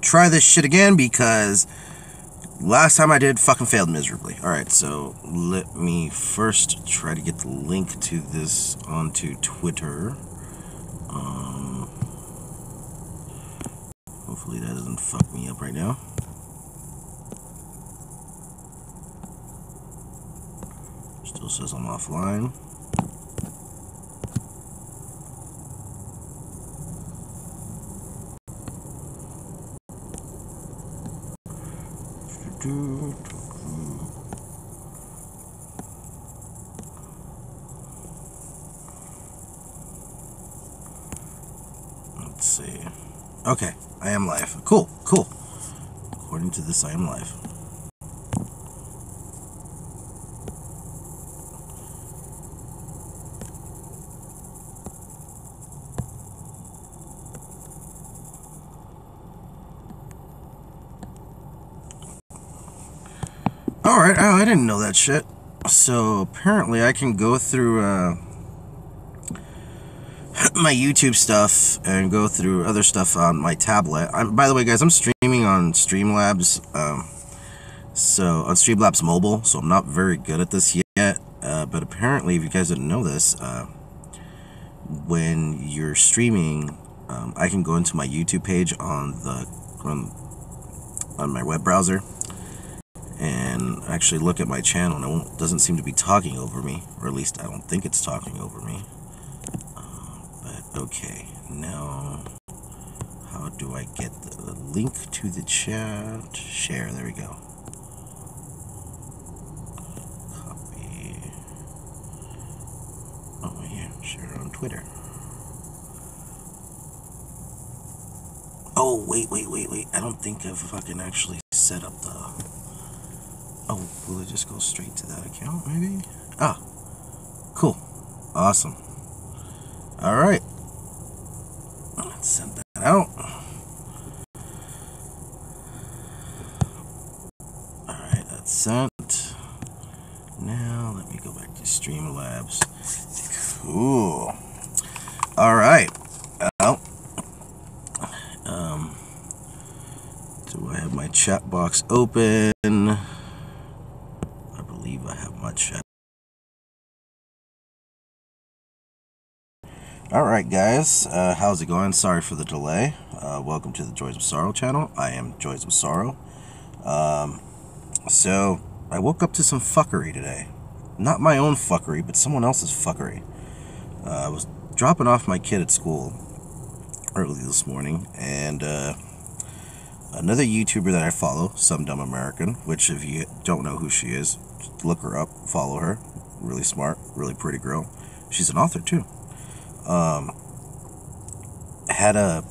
try this shit again because last time I did fucking failed miserably. Alright, so let me first try to get the link to this onto Twitter. Hopefully that doesn't fuck me up right now. Still says I'm offline. Let's see. Okay, I am live. Cool. According to this, I am live. Alright, I didn't know that shit. So apparently I can go through my YouTube stuff and go through other stuff on my tablet. By the way, guys, I'm streaming on Streamlabs, so on Streamlabs Mobile, so I'm not very good at this yet. But apparently, if you guys didn't know this, when you're streaming, I can go into my YouTube page on my web browser and actually look at my channel, and it doesn't seem to be talking over me, or at least I don't think it's talking over me. But okay, now how do I get the link to the chat? Share, there we go. Copy. Oh yeah, share on Twitter. Oh, wait. I don't think I've fucking actually set up the... Oh, will it just go straight to that account, maybe? Ah, cool. Awesome. Alright. Let's send that out. Alright, that's sent. Now, let me go back to Streamlabs. Cool. Alright. Well, do I have my chat box open? I believe I have my chat. Alright guys, how's it going? Sorry for the delay. Welcome to the Joys of Sorrow channel. I am Joys of Sorrow. So, I woke up to some fuckery today. Not my own fuckery, but someone else's fuckery. I was dropping off my kid at school early this morning, and another YouTuber that I follow, Some Dumb American, which if you don't know who she is, just look her up, follow her. Really smart, really pretty girl. She's an author too. Had a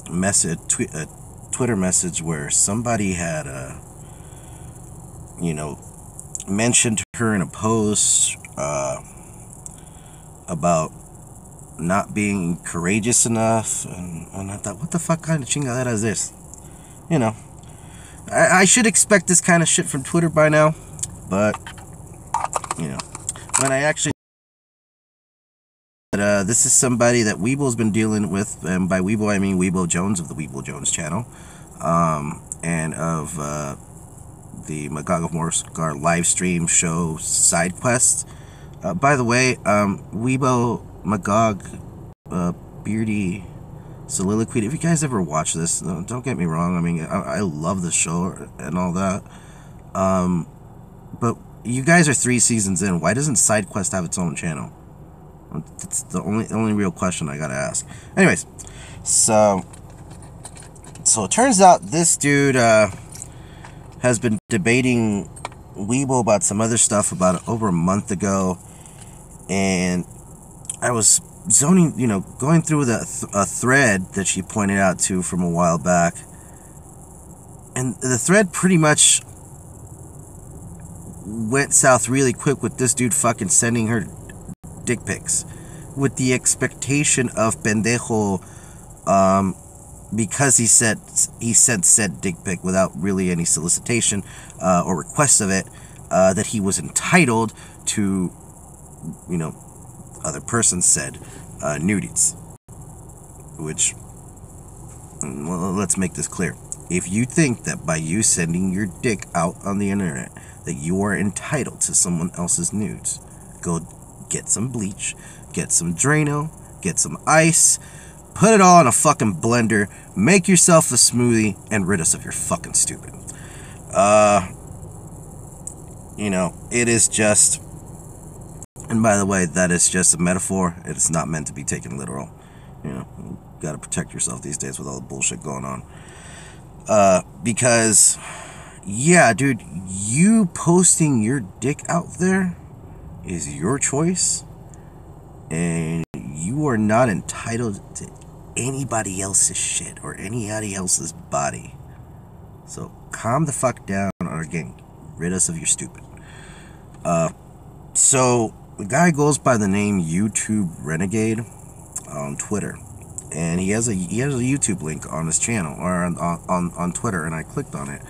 message, a Twitter message where somebody had, mentioned her in a post about not being courageous enough, and I thought, what the fuck kind of chingadera is this? You know, I should expect this kind of shit from Twitter by now, but, you know, when I actually... this is somebody that Weeble's been dealing with, and by Weeble I mean Weebo Jones of the Weebo Jones channel, and of the Magog of Morskar live stream show Side Quest. By the way, Weebo Magog Beardy Soliloquy, if you guys ever watch this, don't get me wrong, I mean, I love the show and all that, but you guys are 3 seasons in. Why doesn't Side Quest have its own channel? That's the only real question I gotta ask. Anyways, so it turns out this dude has been debating Weeble about some other stuff about over a month ago, and I was zoning, going through a thread that she pointed out to from a while back, and the thread pretty much went south really quick with this dude fucking sending her dick pics with the expectation of pendejo, because he sent said dick pic without really any solicitation or request of it, that he was entitled to, other person said nudies, which, well, let's make this clear. If you think that by you sending your dick out on the internet that you are entitled to someone else's nudes, go get some bleach, get some Drano, get some ice, put it all in a fucking blender, make yourself a smoothie, and rid us of your fucking stupid. You know, it is just, and by the way, that is just a metaphor. It is not meant to be taken literal. You know, you gotta protect yourself these days with all the bullshit going on. Because, yeah, dude, you posting your dick out there is your choice, and you are not entitled to anybody else's shit or anybody else's body. So calm the fuck down, or again, rid us of your stupid. So the guy goes by the name YouTubeRenegade on Twitter, and he has a YouTube link on his channel, or on Twitter, and I clicked on it.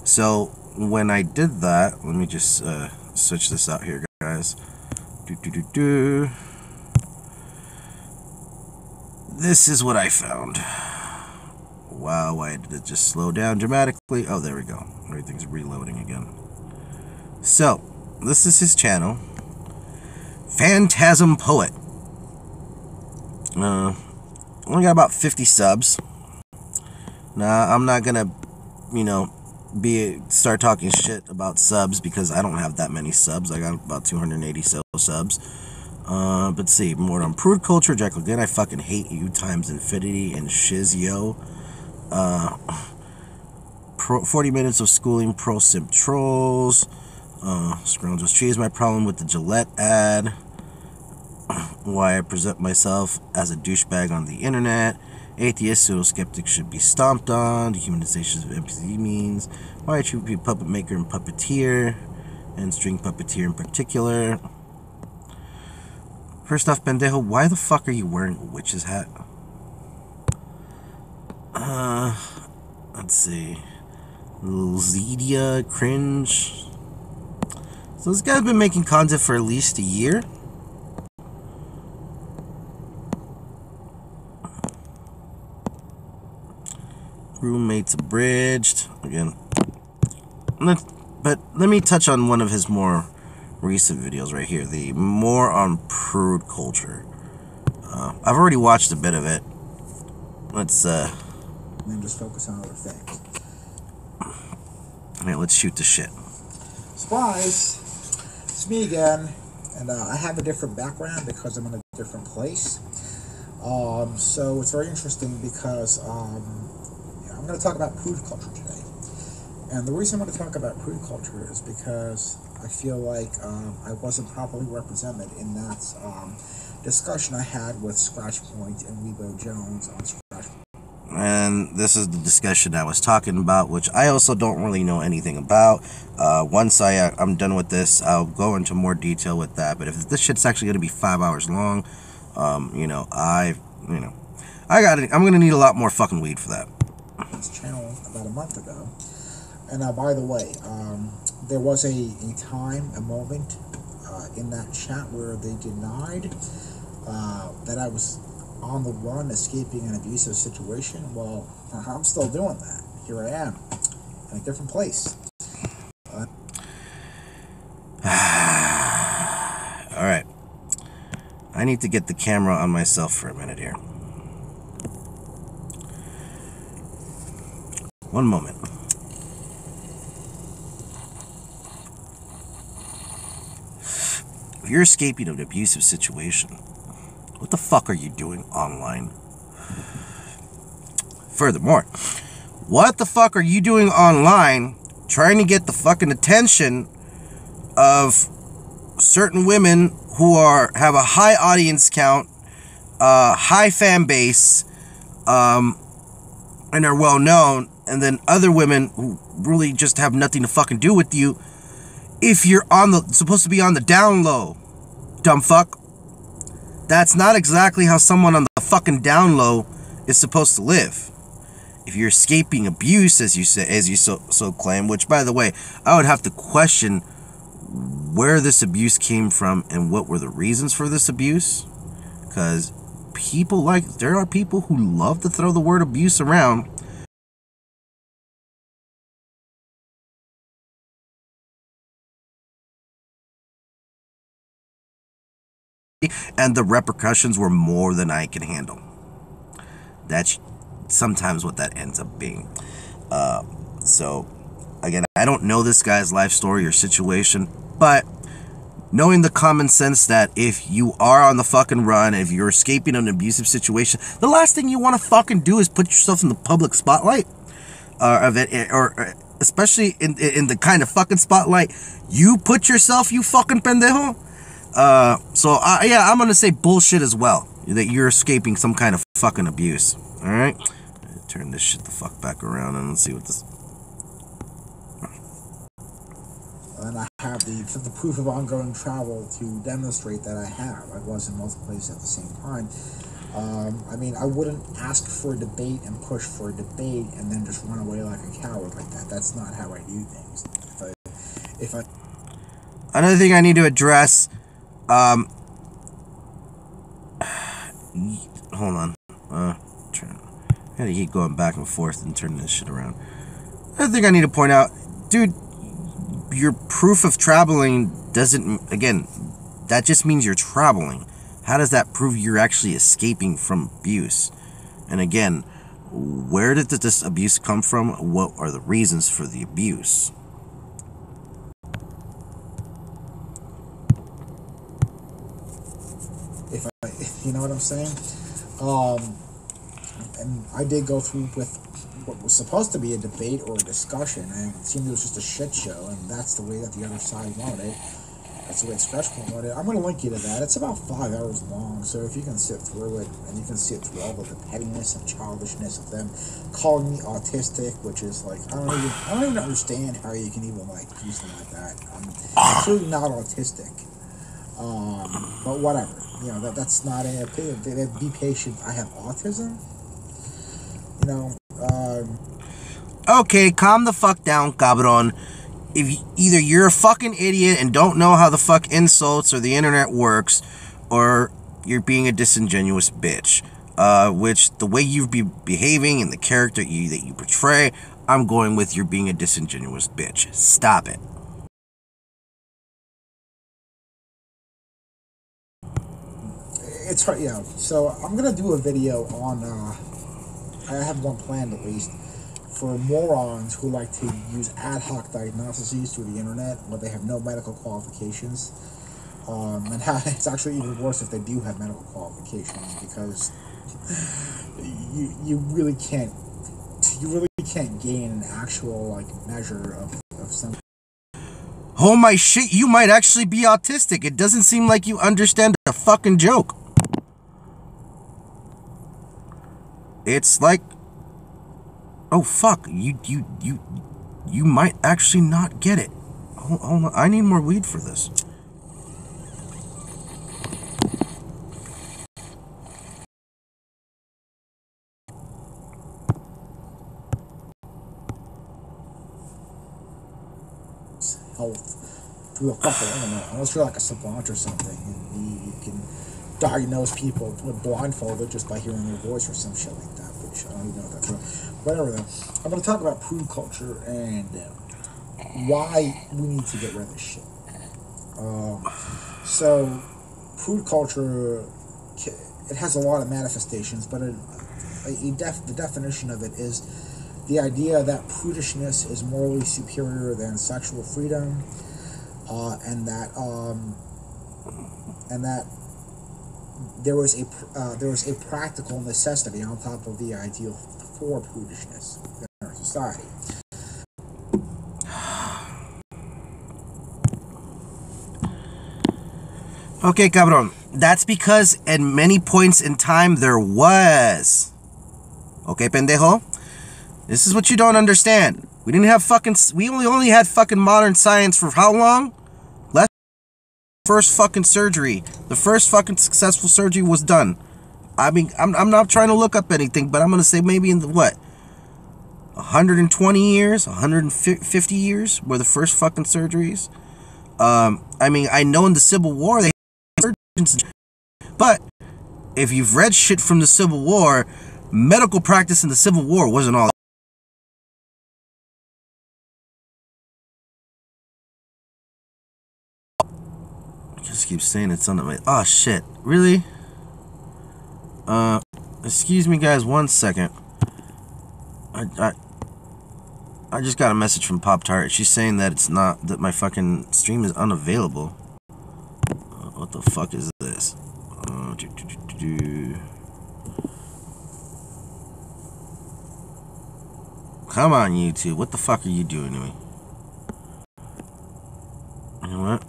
So when I did that, let me just switch this out here, guys. This is what I found. Wow, why did it just slow down dramatically? Oh, there we go. Everything's reloading again. So this is his channel, Phantasm Poet. Only got about 50 subs. Now, I'm not gonna, you know, start talking shit about subs, because I don't have that many subs. I got about 280 subs. But see, more on prude culture, Jekyll again. I fucking hate you times infinity and shiz yo. 40 minutes of schooling pro simp trolls. Scroungers cheese. My problem with the Gillette ad. Why I present myself as a douchebag on the internet. Atheist pseudo-skeptics should be stomped on. Dehumanization of empathy means. Why I should be puppet maker and puppeteer, and string puppeteer in particular. First off, pendejo, why the fuck are you wearing a witch's hat? Let's see. Zedia cringe. So this guy's been making content for at least a year. Roommates abridged again. But let me touch on one of his more recent videos right here. The more on prude culture. I've already watched a bit of it. Let's and then just focus on other things. Yeah, let's shoot the shit. Spies, it's me again, and I have a different background because I'm in a different place. So it's very interesting because I'm going to talk about prude culture today. And the reason I'm going to talk about prude culture is because I feel like I wasn't properly represented in that discussion I had with Scratchpoint and Weibo Jones on Scratchpoint. And this is the discussion I was talking about, which I also don't really know anything about. Once I'm done with this, I'll go into more detail with that. But if this shit's actually going to be 5 hours long, I'm going to need a lot more fucking weed for that. This channel about a month ago. And by the way, there was a moment in that chat where they denied that I was on the run escaping an abusive situation. Well, I'm still doing that. Here I am in a different place. Alright, I need to get the camera on myself for a minute here. One moment. If you're escaping an abusive situation, what the fuck are you doing online? Furthermore, what the fuck are you doing online trying to get the fucking attention of certain women who have a high audience count, high fan base, and are well known, and then other women who really just have nothing to fucking do with you if you're supposed to be on the down low, dumb fuck? That's not exactly how someone on the fucking down low is supposed to live. If you're escaping abuse, as you so claim, which, by the way, I would have to question where this abuse came from and what were the reasons for this abuse, because there are people who love to throw the word abuse around and the repercussions were more than I can handle. That's sometimes what that ends up being. So, again, I don't know this guy's life story or situation, but knowing the common sense that if you are on the fucking run, if you're escaping an abusive situation, the last thing you want to fucking do is put yourself in the public spotlight, or especially in the kind of fucking spotlight you put yourself, you fucking pendejo. So yeah, I'm gonna say bullshit as well, that you're escaping some kind of fucking abuse. All right, turn this shit the fuck back around and let's see what this. And I have the proof of ongoing travel to demonstrate that I have. I was in multiple places at the same time. I mean, I wouldn't ask for a debate and push for a debate and then just run away like a coward like that. That's not how I do things. If I Another thing I need to address. Hold on. I gotta keep going back and forth and turning this shit around. Another thing I need to point out, dude. Your proof of traveling doesn't, again, that just means you're traveling. How does that prove you're actually escaping from abuse? And again, where did this abuse come from? What are the reasons for the abuse? You know what I'm saying? And I did go through with what was supposed to be a debate or a discussion, and it seemed it was just a shit show, and that's the way that the other side wanted it. That's the way Expression wanted it. I'm going to link you to that. It's about 5 hours long, so if you can sit through it, and you can sit through all of the pettiness and childishness of them calling me autistic, which is like, I don't even understand how you can even like do something like that. I'm clearly not autistic. But whatever. You know, that's not an opinion. Be patient. I have autism. You know, okay, calm the fuck down, cabron. If either you're a fucking idiot and don't know how the fuck insults or the internet works, or you're being a disingenuous bitch. Which the way you've been behaving and the character that you portray, I'm going with you're being a disingenuous bitch. Stop it. It's hard, yeah. So I'm gonna do a video on. I have one planned at least for morons who like to use ad hoc diagnoses through the internet where they have no medical qualifications, and how it's actually even worse if they do have medical qualifications, because you really can't gain an actual like measure of some. Oh my shit, you might actually be autistic. It doesn't seem like you understand a fucking joke. It's like, oh fuck, you might actually not get it. Hold on, I need more weed for this. Health through the fucking internet, unless you're like a savant or something, and you can diagnose people blindfolded just by hearing their voice or some shit like that, which I don't even know if that's real. Whatever though. I'm going to talk about prude culture and why we need to get rid of this shit. So, prude culture, it has a lot of manifestations, but the definition of it is the idea that prudishness is morally superior than sexual freedom, and that there was a practical necessity on top of the ideal for prudishness in our society. Okay, cabron. That's because at many points in time there was. Okay, pendejo? This is what you don't understand. We didn't have fucking... We only had fucking modern science for how long? First fucking surgery. The first fucking successful surgery was done. I mean, I'm not trying to look up anything, but I'm going to say maybe in the, what? 120 years? 150 years were the first fucking surgeries? I mean, I know in the Civil War they had surgeons, but if you've read shit from the Civil War, medical practice in the Civil War wasn't all. Just keep saying it's on the way. Oh shit, really? Excuse me guys, 1 second. I just got a message from Pop Tart. She's saying that it's not, that my fucking stream is unavailable. What the fuck is this? Come on, YouTube. What the fuck are you doing to me? You know what?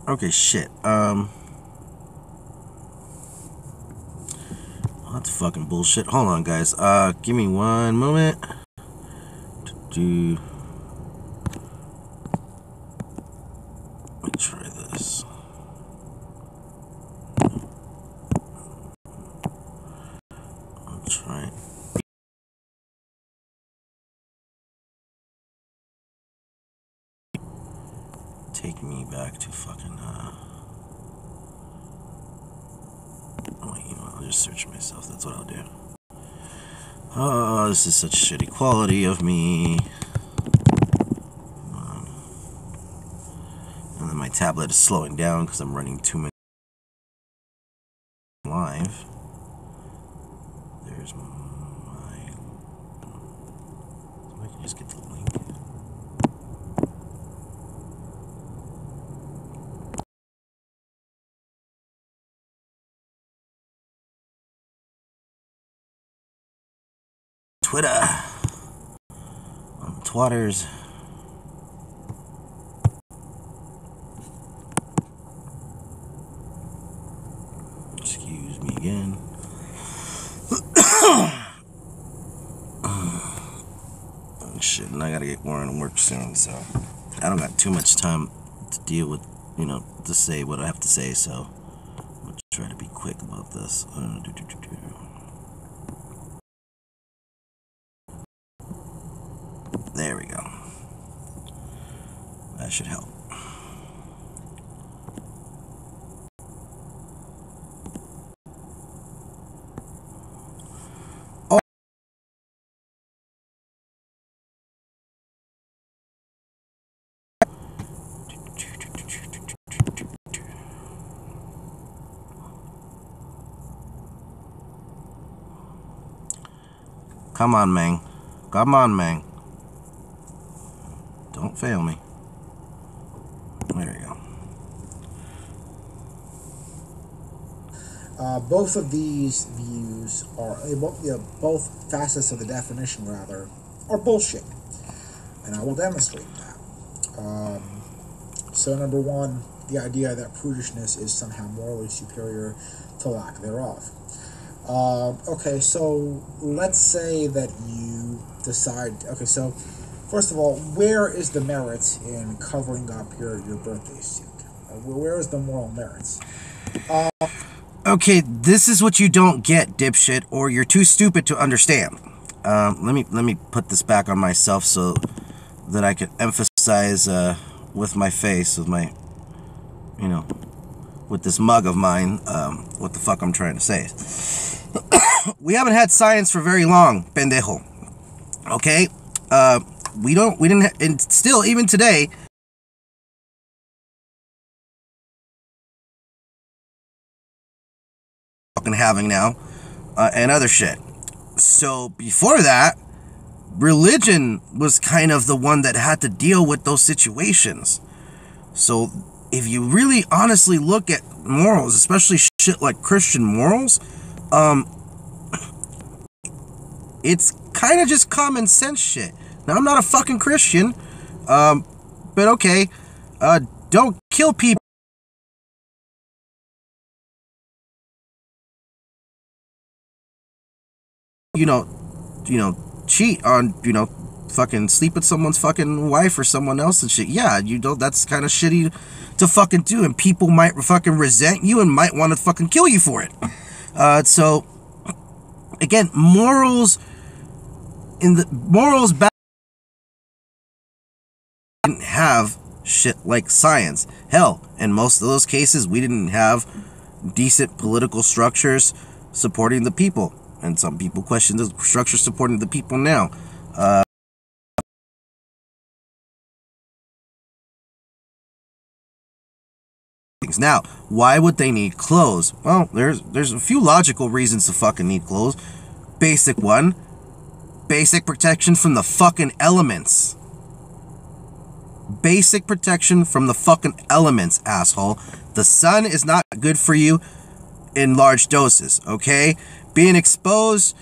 Okay, shit. That's fucking bullshit. Hold on, guys. Give me 1 moment. Let me try this. I'll try it. Take me back to fucking, oh, you know, I'll just search myself. That's what I'll do. Oh, this is such shitty quality of me. And then my tablet is slowing down because I'm running too many live. There's my... So I can just get the link. Twitter on Twatters. Excuse me again. Oh, shit, and I gotta get more to work soon, so I don't got too much time to deal with, you know, to say what I have to say, so I'm gonna try to be quick about this. There we go. That should help. Oh. Come on, Mang. Come on, Mang. Don't fail me. There you go. Both of these views are, both facets of the definition, rather, are bullshit. And I will demonstrate that. So, number one, the idea that prudishness is somehow morally superior to lack thereof. Okay, so let's say that you decide, okay, so first of all, where is the merit in covering up your birthday suit? Where is the moral merits? Okay, this is what you don't get, dipshit, or you're too stupid to understand. Let me put this back on myself so that I can emphasize with my face, with my, you know, with this mug of mine, what the fuck I'm trying to say. We haven't had science for very long, pendejo. Okay? We didn't, and still, even today, fucking having now, and other shit. So, before that, religion was kind of the one that had to deal with those situations. So, if you really honestly look at morals, especially shit like Christian morals, it's kind of just common sense shit. Now, I'm not a fucking Christian, but okay, don't kill people. You know, cheat on, fucking sleep with someone's fucking wife or someone else and shit. Yeah, that's kind of shitty to fucking do, and people might fucking resent you and might want to fucking kill you for it. So, again, morals in the morals back didn't have shit like science. Hell, in most of those cases, we didn't have decent political structures supporting the people, and some people question the structure supporting the people now. Now, why would they need clothes? Well, there's a few logical reasons to fucking need clothes. Basic one, basic protection from the fucking elements. Basic protection from the fucking elements, asshole. The sun is not good for you in large doses, okay? Being exposed,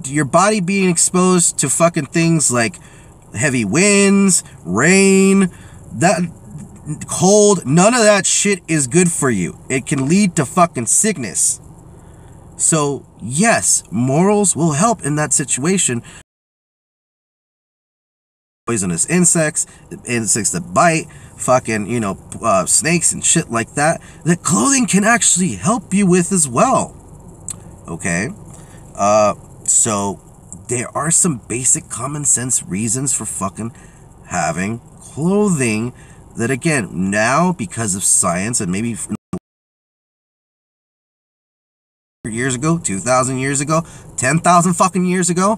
your body being exposed to fucking things like heavy winds, rain, that cold, none of that shit is good for you. It can lead to fucking sickness. So, yes, morals will help in that situation. Poisonous insects that bite, fucking, you know, snakes and shit like that, that clothing can actually help you with as well. Okay? So, there are some basic common sense reasons for fucking having clothing that, again, now, because of science, and maybe years ago, 2,000 years ago, 10,000 fucking years ago,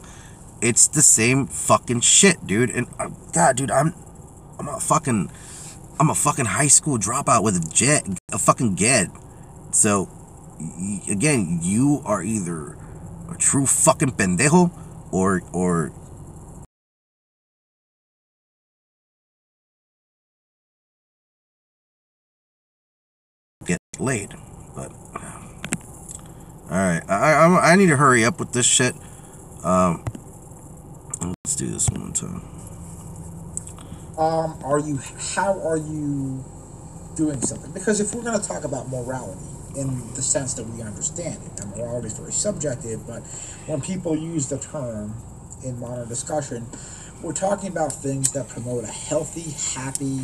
it's the same fucking shit, dude. And God, dude, I'm a fucking high school dropout with a fucking GED. So, again, you are either a true fucking pendejo or get laid. But all right, I need to hurry up with this shit. Let's do this one time. How are you doing something? Because if we're going to talk about morality in the sense that we understand it, and morality is very subjective, but when people use the term in modern discussion, we're talking about things that promote a healthy, happy,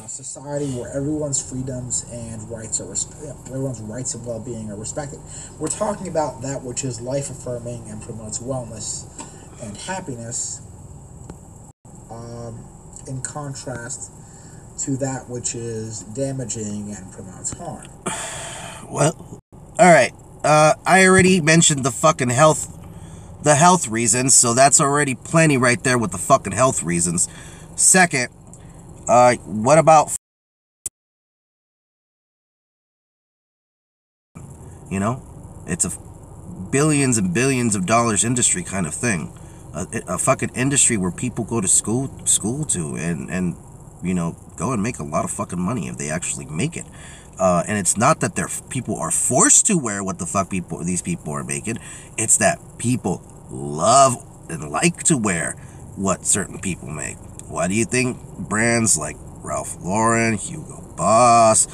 society where everyone's freedoms and rights are everyone's rights and well-being are respected. We're talking about that which is life-affirming and promotes wellness and happiness, in contrast to that which is damaging and promotes harm. Well, all right. I already mentioned the fucking health reasons, so that's already plenty right there with the fucking health reasons. Second, what about, you know, it's a billions and billions of dollars industry kind of thing. A fucking industry where people go to school to and you know, go and make a lot of fucking money if they actually make it. And it's not that people are forced to wear what the fuck these people are making. It's that people love and like to wear what certain people make. Why do you think brands like Ralph Lauren, Hugo Boss,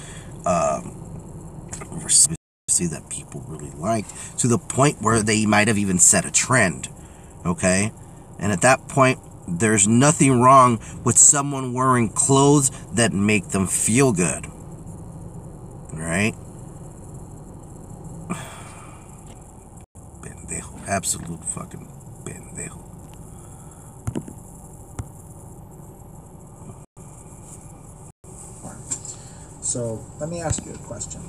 see that people really like, to the point where they might have even set a trend? Okay? And at that point, there's nothing wrong with someone wearing clothes that make them feel good. Right? Pendejo. Absolute fucking pendejo. So, let me ask you a question.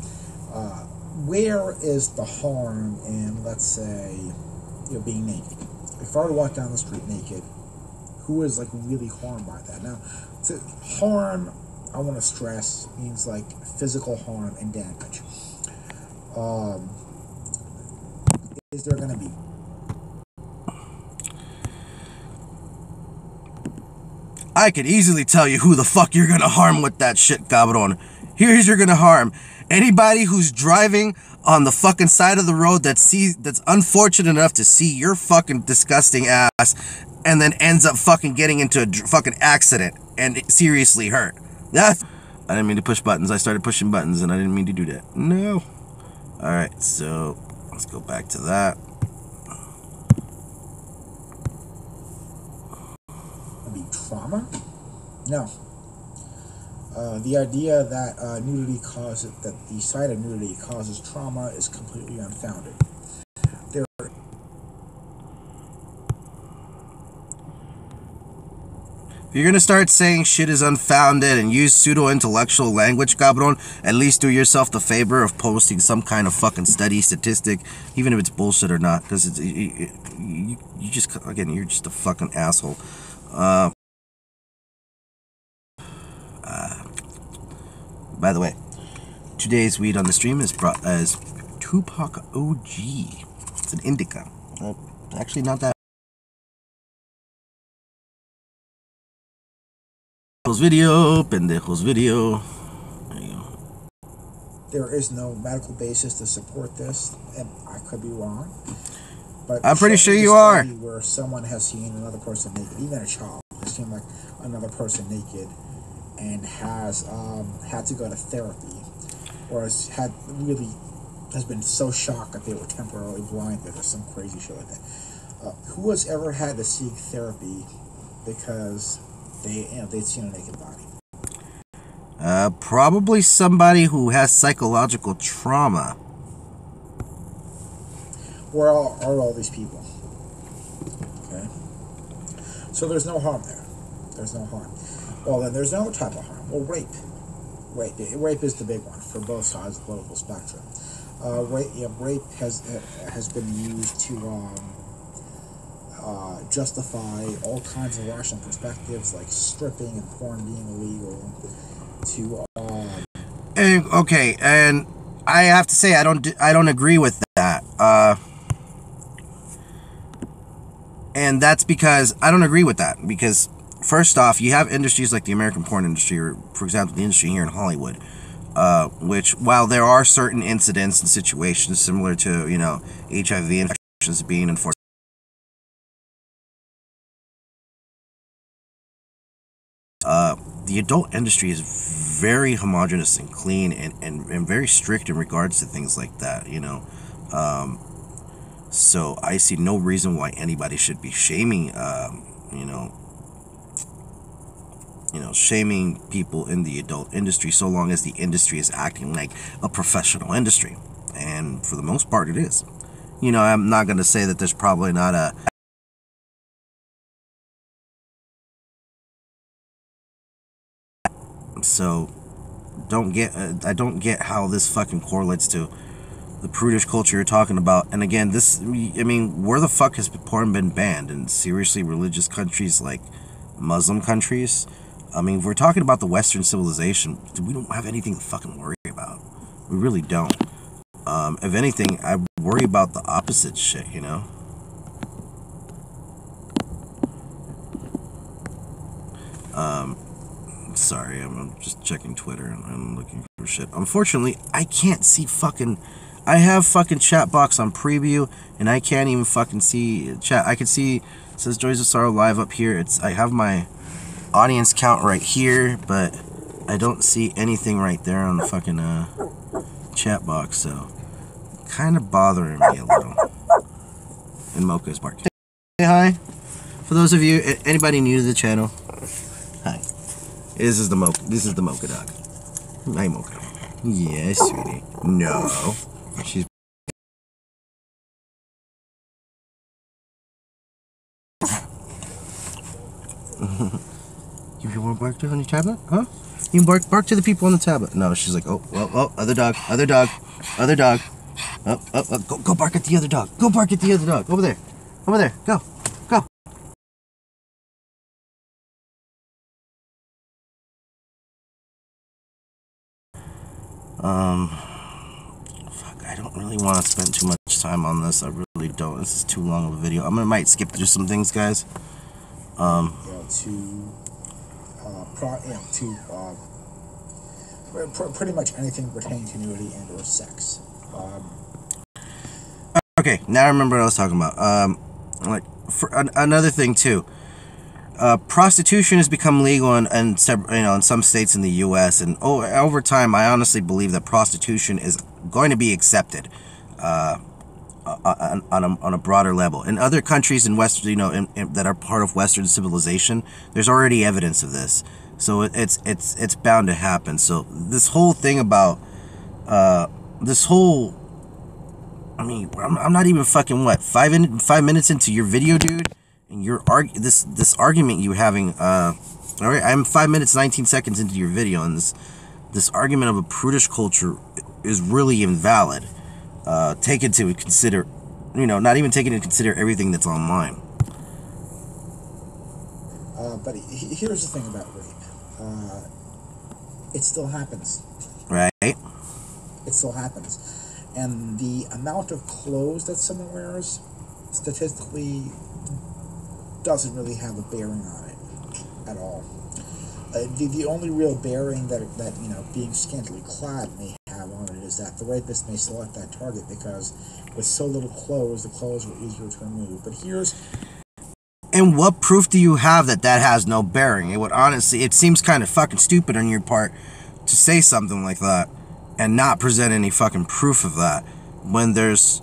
Where is the harm in, let's say, being naked? If I were to walk down the street naked, who is, like, really harmed by that? Now, to harm, I want to stress, means, like, physical harm and damage. Is there going to be? I could easily tell you who the fuck you're gonna harm with that shit, cabron. Here's you're gonna harm anybody who's driving on the fucking side of the road that's unfortunate enough to see your fucking disgusting ass and then ends up fucking getting into a fucking accident and seriously hurt. I didn't mean to push buttons. I started pushing buttons and I didn't mean to do that. No. Alright, so let's go back to that. Trauma? No. The idea that that the sight of nudity causes trauma is completely unfounded. If you're gonna start saying shit is unfounded and use pseudo-intellectual language, cabron, at least do yourself the favor of posting some kind of fucking study statistic, even if it's bullshit or not, because you just, again, you're just a fucking asshole. By the way, today's weed on the stream is brought as Tupac OG. It's an indica. Actually, not that. Pendejos video. There you go. There is no medical basis to support this, and I could be wrong. But I'm pretty sure you are. Where someone has seen another person naked, even a child has seen like another person naked, and has had to go to therapy, or has been so shocked that they were temporarily blinded or some crazy shit like that. Who has ever had to seek therapy because they'd seen a naked body? Probably somebody who has psychological trauma. Where are all these people? Okay. So there's no harm there. There's no harm. Well, then there's another type of harm. Well, rape. Rape is the big one for both sides of the political spectrum. Rape has been used to justify all kinds of rational perspectives, like stripping and porn being illegal. Okay, and I have to say I don't agree with that. And that's because I don't agree with that. Because first off, you have industries like the American porn industry, or for example, the industry here in Hollywood, which, while there are certain incidents and situations similar to, HIV infections being enforced, the adult industry is very homogenous and clean and very strict in regards to things like that, so I see no reason why anybody should be shaming, shaming people in the adult industry, so long as the industry is acting like a professional industry. And for the most part, it is. I'm not going to say that there's probably not a... So, I don't get how this fucking correlates to the prudish culture you're talking about. And again, where the fuck has porn been banned? In seriously religious countries like Muslim countries? If we're talking about the Western civilization, we don't have anything to fucking worry about. We really don't. If anything, I worry about the opposite shit, Sorry, I'm just checking Twitter and I'm looking for shit. Unfortunately, I can't see fucking... I have fucking chat box on preview, and I can't even fucking see chat. I can see, it says Joys of Sorrow live up here. I have my audience count right here, but I don't see anything right there on the fucking chat box, so kind of bothering me a little. And Mocha's barking. Say hi. For those of you, anybody new to the channel, hi. This is the Mocha dog. Hi, Mocha. Yes, sweetie. No. She's... You want to bark to on your tablet? Huh? You can bark to the people on the tablet. No, she's like, oh, other dog. Go bark at the other dog. Go bark at the other dog. Over there. Go. Fuck, I don't really want to spend too much time on this. I really don't. This is too long of a video. Might skip through some things, guys. Pretty much anything pertaining to nudity and or sex. Okay, now I remember what I was talking about. Another thing too. Prostitution has become legal in some states in the U.S. and over time, I honestly believe that prostitution is going to be accepted on a broader level. In other countries in Western, that are part of Western civilization, there's already evidence of this. So it's bound to happen. So this whole thing about I'm not even fucking 5 minutes into your video, dude. And this argument you having All right, I'm 5 minutes 19 seconds into your video, and this argument of a prudish culture is really invalid. Take into consider, not even taking into consider everything that's online. But here's the thing about rape. It still happens. Right? It still happens. And the amount of clothes that someone wears statistically doesn't really have a bearing on it at all. The only real bearing that being scantily clad may have on it is that the rapist may select that target because with so little clothes, the clothes were easier to remove. But here's... And what proof do you have that has no bearing? It seems kind of fucking stupid on your part to say something like that and not present any fucking proof of that when there's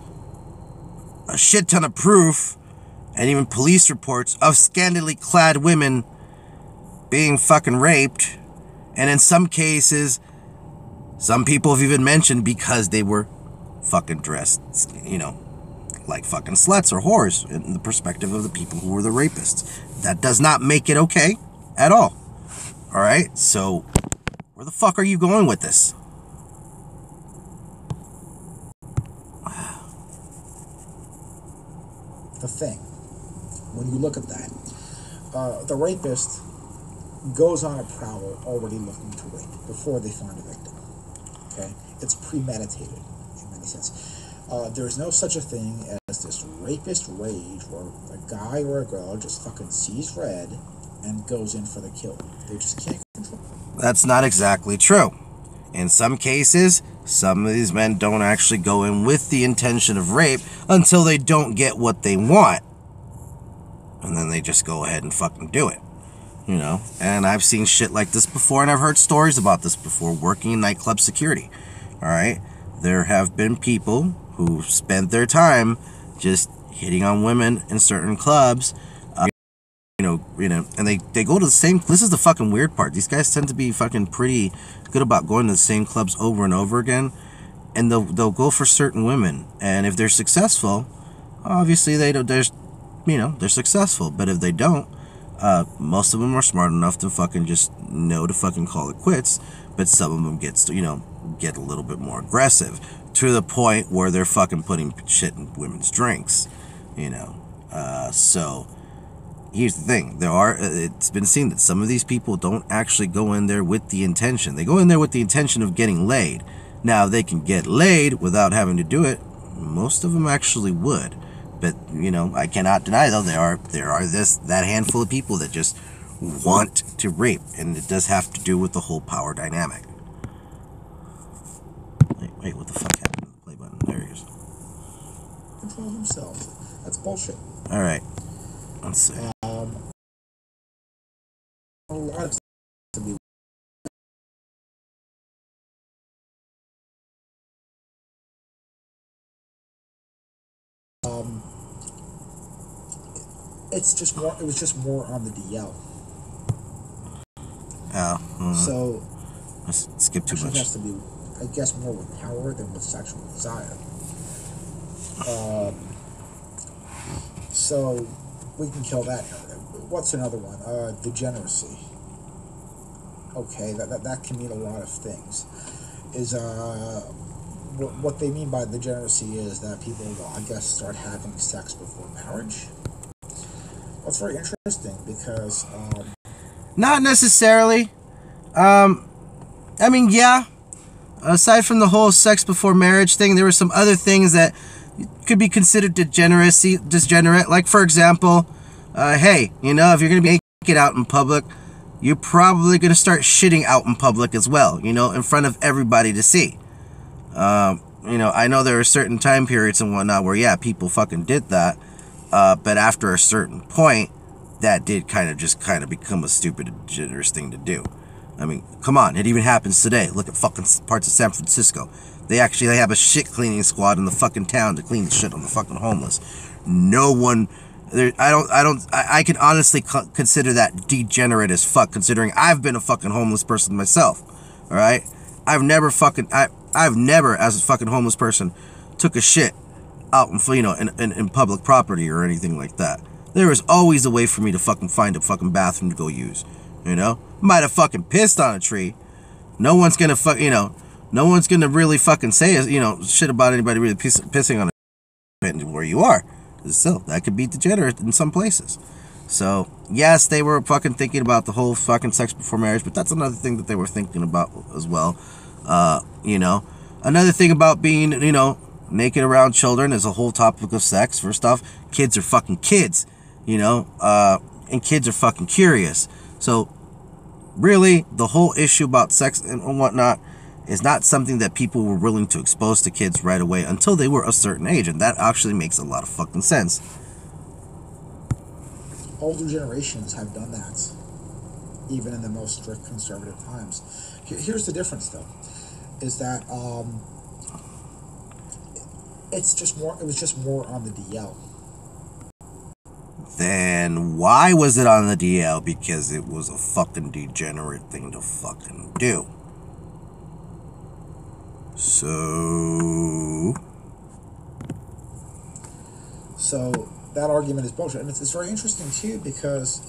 a shit ton of proof and even police reports of scantily clad women being fucking raped. And in some cases, some people have even mentioned because they were fucking dressed, like fucking sluts or whores in the perspective of the people who were the rapists. That does not make it okay at all. All right, so where the fuck are you going with this? The thing, when you look at that, the rapist goes on a prowl already looking to rape before they find a victim. Okay, it's premeditated in many sense. There's no such a thing as this rapist rage where a guy or a girl just fucking sees red and goes in for the kill. They just can't control it. That's not exactly true. In some cases, some of these men don't actually go in with the intention of rape until they don't get what they want. And then they just go ahead and fucking do it. And I've seen shit like this before, and I've heard stories about this before working in nightclub security. All right? There have been people who spent their time just hitting on women in certain clubs, and they go to the same... This is the fucking weird part. These guys tend to be fucking pretty good about going to the same clubs over and over again, and they'll go for certain women, and if they're successful, obviously they're successful, but if they don't, most of them are smart enough to fucking just know to fucking call it quits, but some of them get a little bit more aggressive to the point where they're fucking putting shit in women's drinks, so here's the thing. It's been seen that some of these people don't actually go in there with the intention. They go in there with the intention of getting laid. Now, they can get laid without having to do it. Most of them actually would. But, I cannot deny, though, there are that handful of people that just want to rape. And it does have to do with the whole power dynamic. Wait, what the fuck happened to the play button? There he is. Control themselves. That's bullshit. All right. Let's see. A lot of to be it's just more. It was just more on the DL. So let's skip too much. It has to be, I guess, more with power than with sexual desire. So we can kill that narrative. What's another one? Degeneracy. Okay, that can mean a lot of things. Is what they mean by degeneracy is that people will, I guess, start having sex before marriage. That's very interesting because not necessarily. Yeah. Aside from the whole sex before marriage thing, there were some other things that could be considered degenerate. Like, for example, hey, if you're going to be naked out in public, you're probably going to start shitting out in public as well, in front of everybody to see. I know there are certain time periods and whatnot where, yeah, people fucking did that. But after a certain point, that did kind of become a stupid, degenerate thing to do. I mean, come on, it even happens today. Look at fucking parts of San Francisco. They have a shit cleaning squad in the fucking town to clean the shit on the fucking homeless. No one, I can honestly consider that degenerate as fuck, considering I've been a fucking homeless person myself. All right, I've never, as a fucking homeless person, took a shit out in public property or anything like that. There is always a way for me to fucking find a fucking bathroom to go use. You know, might have fucking pissed on a tree. No one's gonna no one's gonna really fucking say, shit about anybody really pissing on a tree where you are. Still, that could be degenerate in some places. So, yes, they were fucking thinking about the whole fucking sex before marriage, but that's another thing that they were thinking about as well. Another thing about being, naked around children is a whole topic of sex. First off, kids are fucking kids, and kids are fucking curious. So, really, the whole issue about sex and whatnot is not something that people were willing to expose to kids right away until they were a certain age, and that actually makes a lot of fucking sense. Older generations have done that, even in the most strict conservative times. Here's the difference, though, is that it was just more on the DL. Then why was it on the DL? Because it was a fucking degenerate thing to fucking do. So that argument is bullshit, and it's very interesting too, because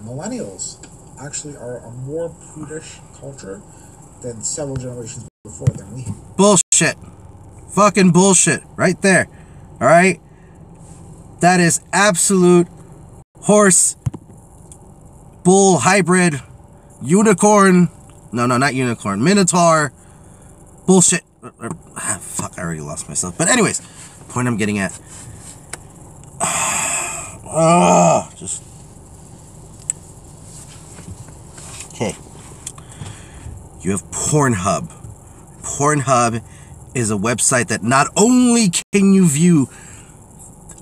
millennials actually are a more prudish culture than several generations before than we. Bullshit. Fucking bullshit. Right there. Alright? That is absolute horse, bull, hybrid, unicorn. No, not unicorn. Minotaur. Bullshit. Fuck, I already lost myself. But anyways, point I'm getting at. Just. Okay. You have Pornhub. Pornhub is a website that not only can you view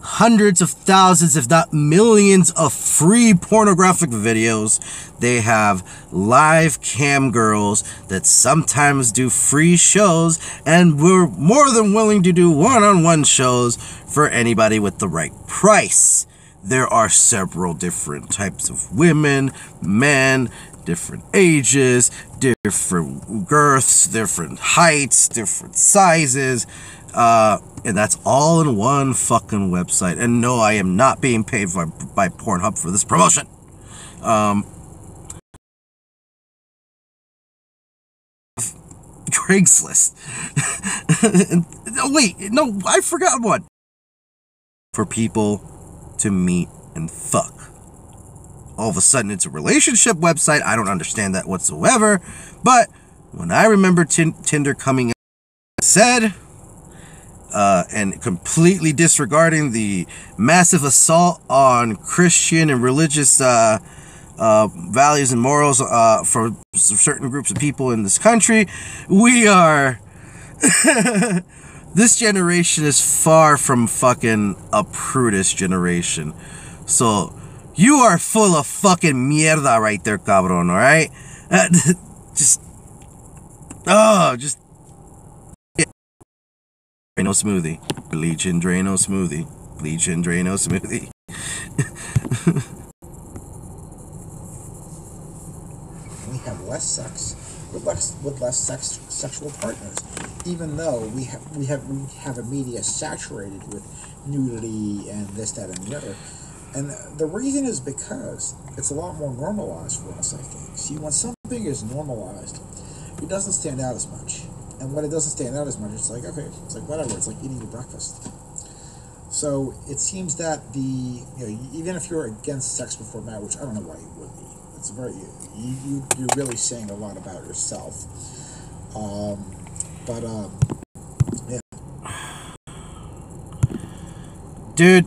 hundreds of thousands, if not millions, of free pornographic videos. They have live cam girls that sometimes do free shows, and we're more than willing to do one-on-one shows for anybody with the right price. There are several different types of women, men, different ages, different girths, different heights, different sizes, and that's all in one fucking website. And no, I am not being paid by Pornhub for this promotion. Craigslist. Wait, no, I forgot one. For people to meet and fuck. All of a sudden, it's a relationship website. I don't understand that whatsoever. But when I remember Tinder coming out, said, and completely disregarding the massive assault on Christian and religious values and morals for certain groups of people in this country, we are... This generation is far from fucking a prudish generation. So, you are full of fucking mierda right there, cabron, alright? Just... Drano smoothie. Bleach and Drano smoothie. Bleach and Drano smoothie. We have less sex with less sexual partners, even though we have a media saturated with nudity and this, that, and the other. And the reason is because it's a lot more normalized for us, I think. See, when something is normalized, it doesn't stand out as much. And when it doesn't stand out as much, it's like, okay, it's like whatever, it's like eating your breakfast. So it seems that even if you're against sex before marriage, which I don't know why you would be. It's you're really saying a lot about yourself. Yeah. Dude,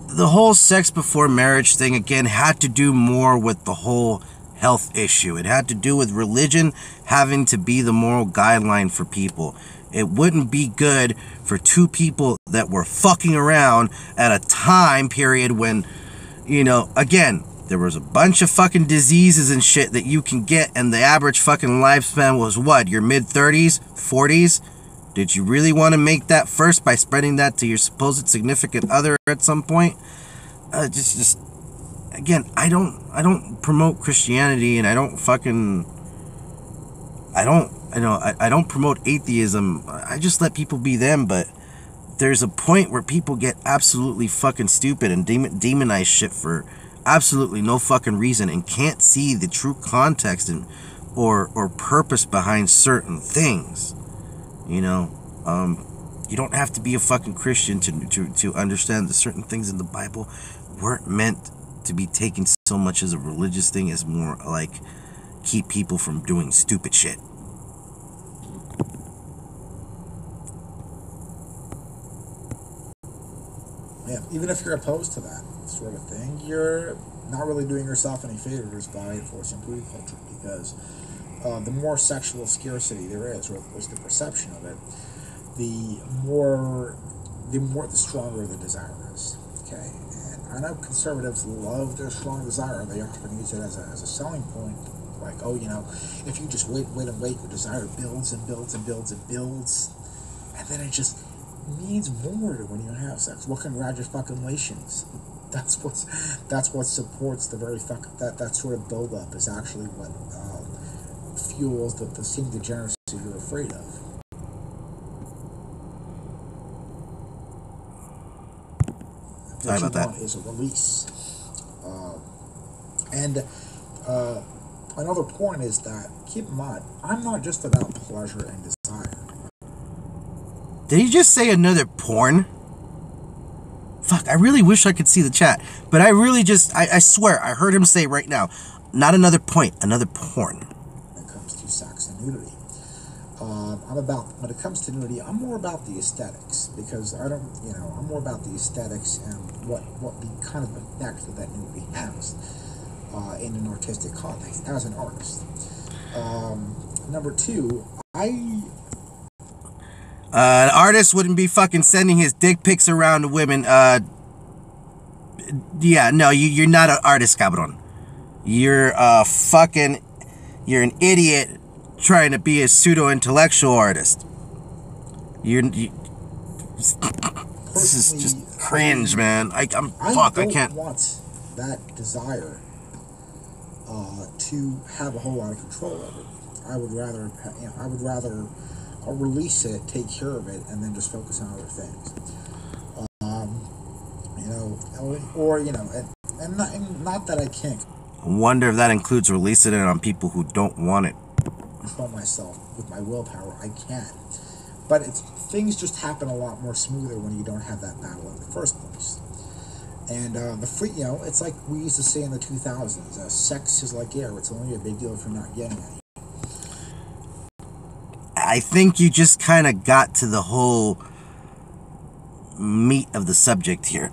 the whole sex before marriage thing, again, had to do more with the whole health issue. It had to do with religion having to be the moral guideline for people. It wouldn't be good for two people that were fucking around at a time period when, again, there was a bunch of fucking diseases and shit that you can get, and the average fucking lifespan was what, your mid-30s, 40s? Did you really want to make that first by spreading that to your supposed significant other at some point? Again, I don't promote Christianity, and I don't promote atheism. I just let people be them, but there's a point where people get absolutely fucking stupid and demonize shit for absolutely no fucking reason and can't see the true context and or purpose behind certain things, you know, you don't have to be a fucking Christian to understand that certain things in the Bible weren't meant to be taken so much as a religious thing, as more like keep people from doing stupid shit. Yeah, even if you're opposed to that sort of thing, you're not really doing yourself any favors by enforcing prude culture, because the more sexual scarcity there is, or at least the perception of it, the stronger the desire is. Okay, and I know conservatives love their strong desire. They often use it as a selling point, like, oh, you know, if you just wait, your desire builds and builds and builds and builds, and then it just means more when you have sex. Well, congratulations. That's what supports the very that sort of buildup is actually what fuels the seeming degeneracy you're afraid of. Sorry about that. Is a release, and another point is that, keep in mind, I'm not just about pleasure and desire. Did he just say another porn? Fuck, I really wish I could see the chat. But I really just, I swear, I heard him say right now, not another point, another porn. When it comes to sex and nudity. When it comes to nudity, I'm more about the aesthetics. Because I'm more about the aesthetics and what the kind of effect that nudity has in an artistic context, as an artist. Number two, an artist wouldn't be fucking sending his dick pics around to women. Yeah, no, you're not an artist, cabron. You're you're an idiot trying to be a pseudo-intellectual artist. This is just cringe, man. I can't want that desire to have a whole lot of control over it. I would rather release it, take care of it, and then just focus on other things. And not that I can't I wonder if that includes releasing it on people who don't want it. Control myself with my willpower. I can, but things just happen a lot more smoother when you don't have that battle in the first place. And it's like we used to say in the 2000s: sex is like air; it's only a big deal if you're not getting any. I think you just kind of got to the whole meat of the subject here.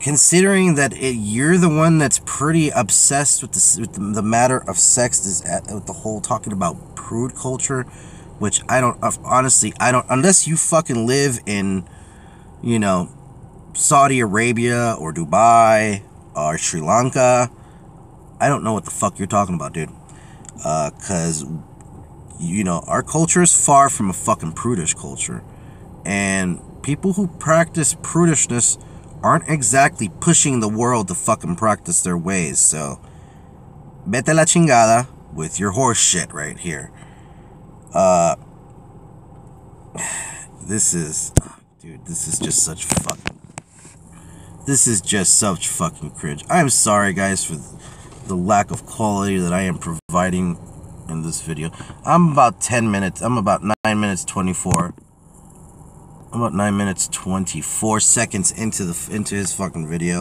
Considering that you're the one that's pretty obsessed with the matter of sex, with the whole talking about prude culture, which I don't, unless you fucking live in, Saudi Arabia or Dubai or Sri Lanka, I don't know what the fuck you're talking about, dude. Because, our culture is far from a fucking prudish culture. And people who practice prudishness aren't exactly pushing the world to fucking practice their ways. So, vete la chingada with your horse shit right here. This is just such fucking cringe. I'm sorry, guys, for the lack of quality that I am providing in this video. I'm about 9 minutes 24. I'm about 9 minutes 24 seconds into his fucking video.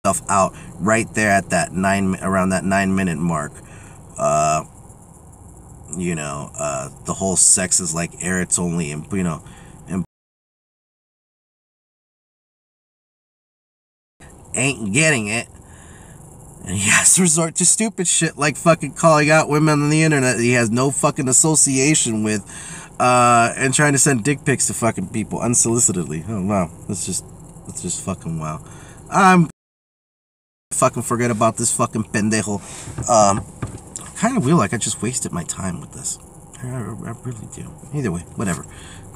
Stuff out right there at that around that 9 minute mark. The whole sex is like air, it's only ain't getting it. And he has to resort to stupid shit like fucking calling out women on the internet that he has no fucking association with, and trying to send dick pics to fucking people unsolicitedly. Oh wow, that's just fucking wow. I'm fucking forget about this fucking pendejo. I kind of feel like I just wasted my time with this. I really do. Either way, whatever.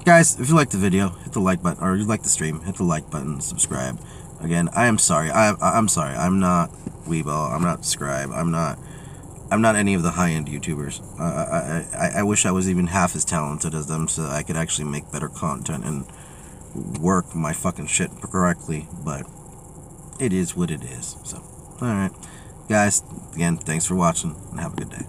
Guys, if you like the video, hit the like button, or you like the stream, hit the like button, subscribe. Again, I am sorry. I'm sorry. I'm not Weebo. I'm not Scribe. I'm not any of the high-end YouTubers. I wish I was even half as talented as them, so I could actually make better content and work my fucking shit correctly, but it is what it is. So, alright. Guys, again, thanks for watching, and have a good day.